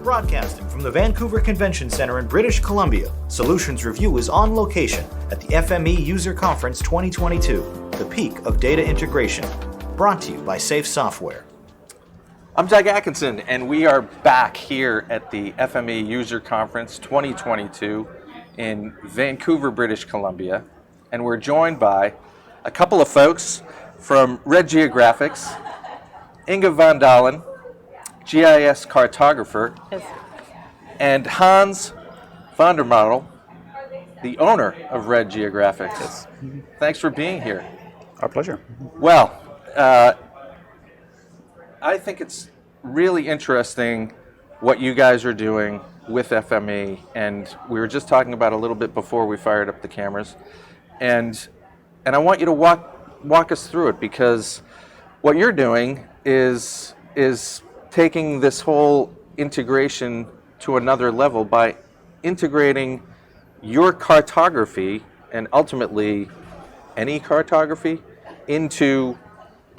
Broadcasting from the Vancouver Convention Center in British Columbia, Solutions Review is on location at the FME User Conference 2022, the peak of data integration, brought to you by Safe Software. I'm Doug Atkinson, and we are back here at the FME User Conference 2022 in Vancouver, British Columbia, and we're joined by a couple of folks from Geographics, Inge van Daelen, GIS cartographer, Yes. and Hans van der Maarel, the owner of Geographics. Yes. Thanks for being here. Our pleasure. Well, I think it's really interesting what you guys are doing with FME, and we were just talking about it a little bit before we fired up the cameras, and I want you to walk us through it, because what you're doing is taking this whole integration to another level by integrating your cartography and ultimately any cartography into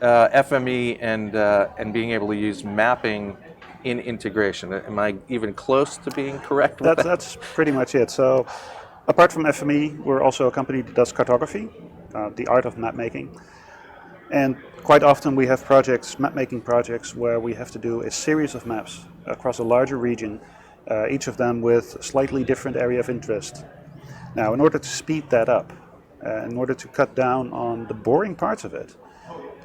FME and being able to use mapping in integration. Am I even close to being correct with that? That's pretty much it. So apart from FME, we're also a company that does cartography, the art of map making. And quite often we have projects, map-making projects, where we have to do a series of maps across a larger region, each of them with a slightly different area of interest. Now, in order to speed that up, in order to cut down on the boring parts of it,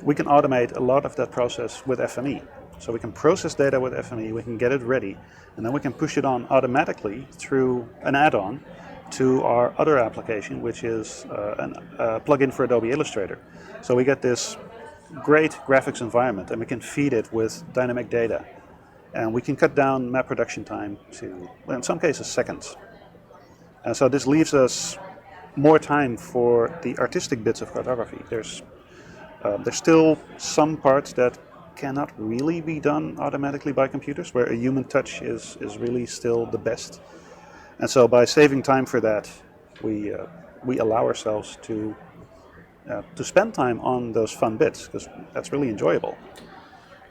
we can automate a lot of that process with FME. So we can process data with FME, we can get it ready, and then we can push it on automatically through an add-on to our other application, which is a plugin for Adobe Illustrator. So we get this great graphics environment, and we can feed it with dynamic data. And we can cut down map production time to, in some cases, seconds. And so this leaves us more time for the artistic bits of cartography. There's still some parts that cannot really be done automatically by computers, where a human touch is really still the best. And so by saving time for that, we allow ourselves to spend time on those fun bits, because that's really enjoyable.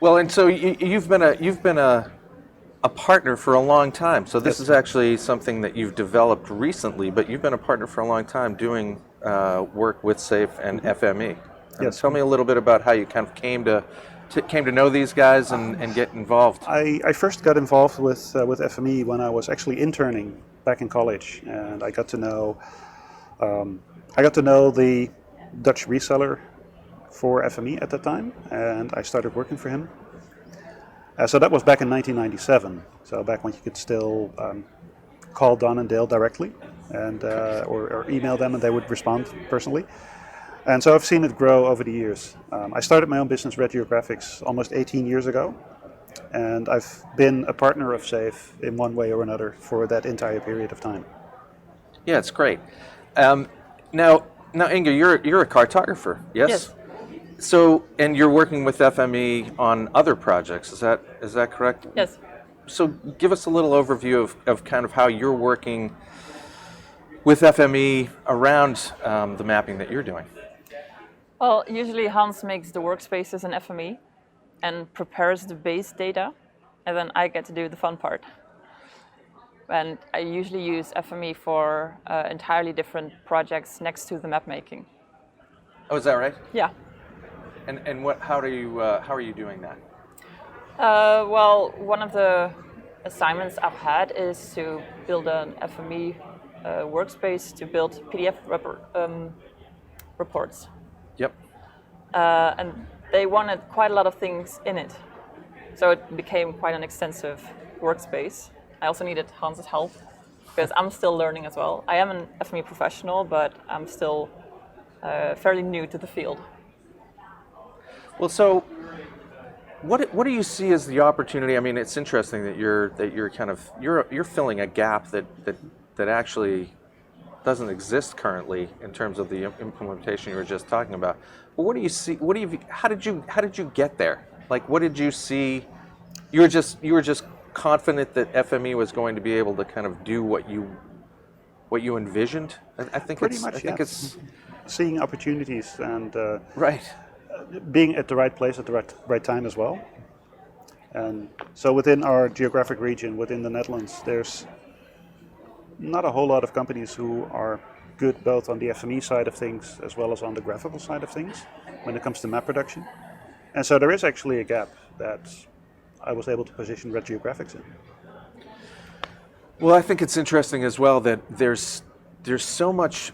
Well, and so you've been a partner for a long time. So this is actually something that you've developed recently, but you've been a partner for a long time doing work with SAFE and FME. Yes. Tell me a little bit about how you kind of came to know these guys and get involved. I first got involved with FME when I was actually interning back in college, and I got to know the Dutch reseller for FME at the time, and I started working for him. So that was back in 1997. So back when you could still call Don and Dale directly, and or email them, and they would respond personally. And so I've seen it grow over the years. I started my own business, Geographics, almost 18 years ago, and I've been a partner of SAFE in one way or another for that entire period of time. Yeah, it's great. Now, Inge, you're a cartographer, yes? Yes. So, and you're working with FME on other projects, is that correct? Yes. So give us a little overview of kind of how you're working with FME around the mapping that you're doing. Well, usually Hans makes the workspaces in FME and prepares the base data, and then I get to do the fun part. And I usually use FME for entirely different projects next to the map making. Oh, is that right? Yeah. And how are you doing that? Well, one of the assignments I've had is to build an FME workspace to build PDF reports. Yep. And they wanted quite a lot of things in it. So it became quite an extensive workspace. I also needed Hans's help, because I'm still learning as well. I am an FME professional, but I'm still fairly new to the field. Well, so what do you see as the opportunity? I mean, it's interesting that you're filling a gap that actually doesn't exist currently in terms of the implementation you were just talking about. But what do you see? How did you get there? Like, what did you see? You were just confident that FME was going to be able to kind of do what you envisioned. I think it's seeing opportunities and right. Being at the right place at the right time as well. And so within our geographic region, within the Netherlands, there's not a whole lot of companies who are good both on the FME side of things as well as on the graphical side of things when it comes to map production. And so there is actually a gap that I was able to position Red Geographics in. Well, I think it's interesting as well that there's so much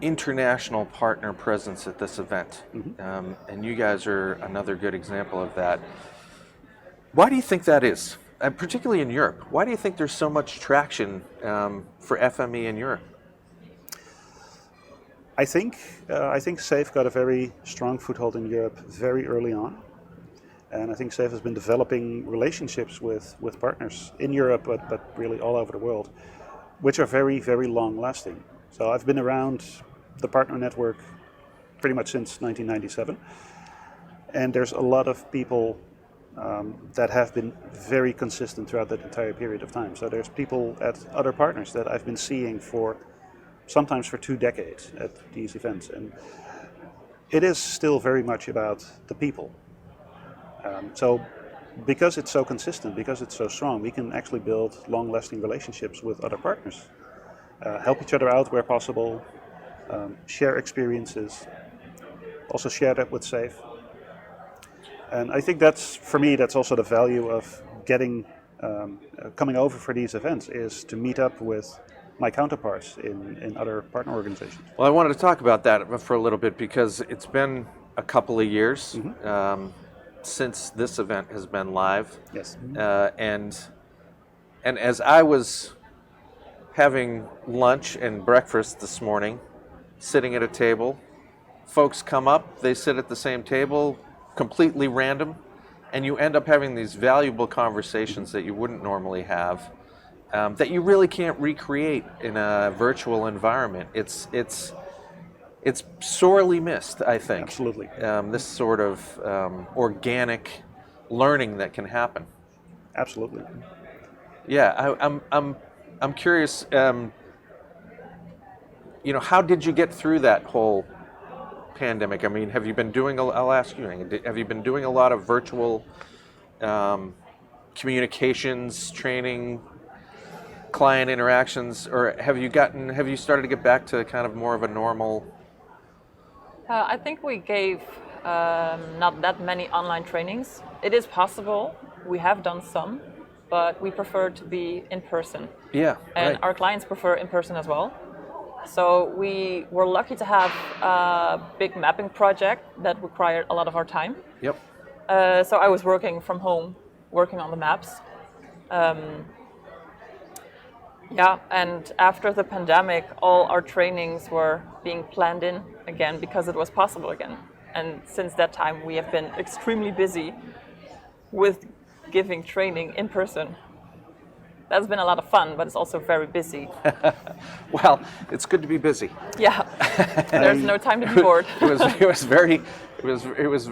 international partner presence at this event, and you guys are another good example of that. Why do you think that is? Particularly in Europe, why do you think there's so much traction for FME in Europe? I think SAFE got a very strong foothold in Europe very early on. And I think SAFE has been developing relationships with partners in Europe, but really all over the world, which are very, very long lasting. So I've been around the partner network pretty much since 1997. And there's a lot of people that have been very consistent throughout that entire period of time. So there's people at other partners that I've been seeing sometimes for 2 decades at these events. And it is still very much about the people. So because it's so consistent, because it's so strong, we can actually build long-lasting relationships with other partners, help each other out where possible, share experiences, also share that with SAFE. And I think for me, that's also the value of coming over for these events, is to meet up with my counterparts in other partner organizations. Well, I wanted to talk about that for a little bit because it's been a couple of years since this event has been live. Yes. And as I was having lunch and breakfast this morning, sitting at a table, folks come up, they sit at the same table, completely random, and you end up having these valuable conversations that you wouldn't normally have, that you really can't recreate in a virtual environment. It's sorely missed, I think. Absolutely. This sort of organic learning that can happen. Absolutely. Yeah, I'm curious. How did you get through that whole pandemic? I mean, have you been doing? I'll ask you, Inge, have you been doing a lot of virtual communications, training, client interactions, or have you started to get back to kind of more of a normal? I think we gave not that many online trainings. It is possible. We have done some, but we prefer to be in person. Yeah, and right. Our clients prefer in person as well. So we were lucky to have a big mapping project that required a lot of our time. Yep. So I was working from home, working on the maps. And after the pandemic, all our trainings were being planned in again because it was possible again. And since that time, we have been extremely busy with giving training in person. That's been a lot of fun, but it's also very busy. Well, it's good to be busy. Yeah, there's no time to be bored. It was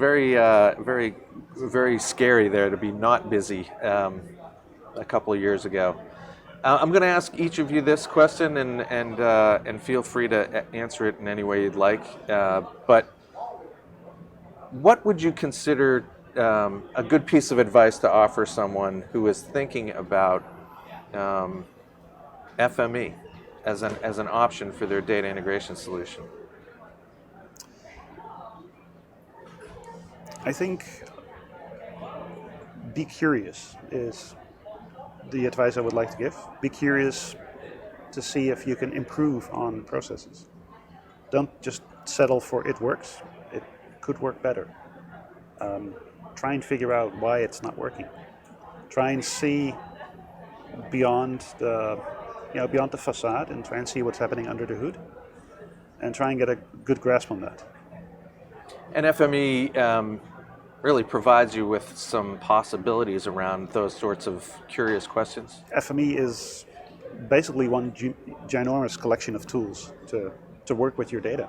very scary there to be not busy a couple of years ago. I'm going to ask each of you this question, and feel free to answer it in any way you'd like. But what would you consider a good piece of advice to offer someone who is thinking about FME as an option for their data integration solution? I think be curious is the advice I would like to give. Be curious to see if you can improve on processes. Don't just settle for it works. It could work better. Try and figure out why it's not working. Try and see beyond the facade and try and see what's happening under the hood, and try and get a good grasp on that. And FME really provides you with some possibilities around those sorts of curious questions. FME is basically one ginormous collection of tools to work with your data.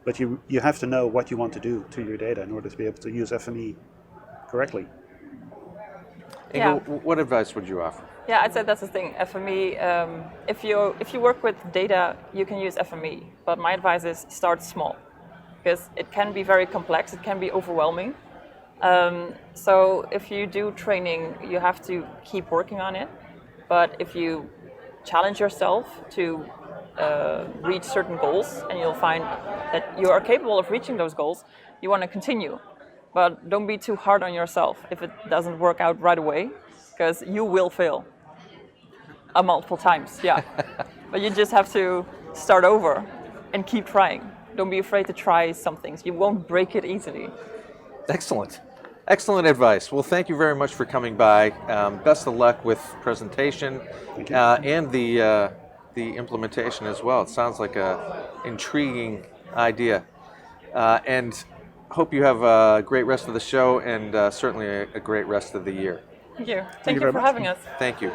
But you have to know what you want to do to your data in order to be able to use FME correctly. Inge, what advice would you offer? Yeah, I'd say that's the thing. FME, if you work with data, you can use FME. But my advice is start small, because it can be very complex, it can be overwhelming. So if you do training, you have to keep working on it. But if you challenge yourself to reach certain goals, and you'll find that you are capable of reaching those goals, you want to continue. But don't be too hard on yourself if it doesn't work out right away, because you will fail multiple times, yeah. But you just have to start over and keep trying. Don't be afraid to try some things. You won't break it easily. Excellent. Excellent advice. Well, thank you very much for coming by. Best of luck with presentation and the implementation as well. It sounds like a intriguing idea. And hope you have a great rest of the show and certainly a great rest of the year. Thank you. Thank you for having us. Thank you.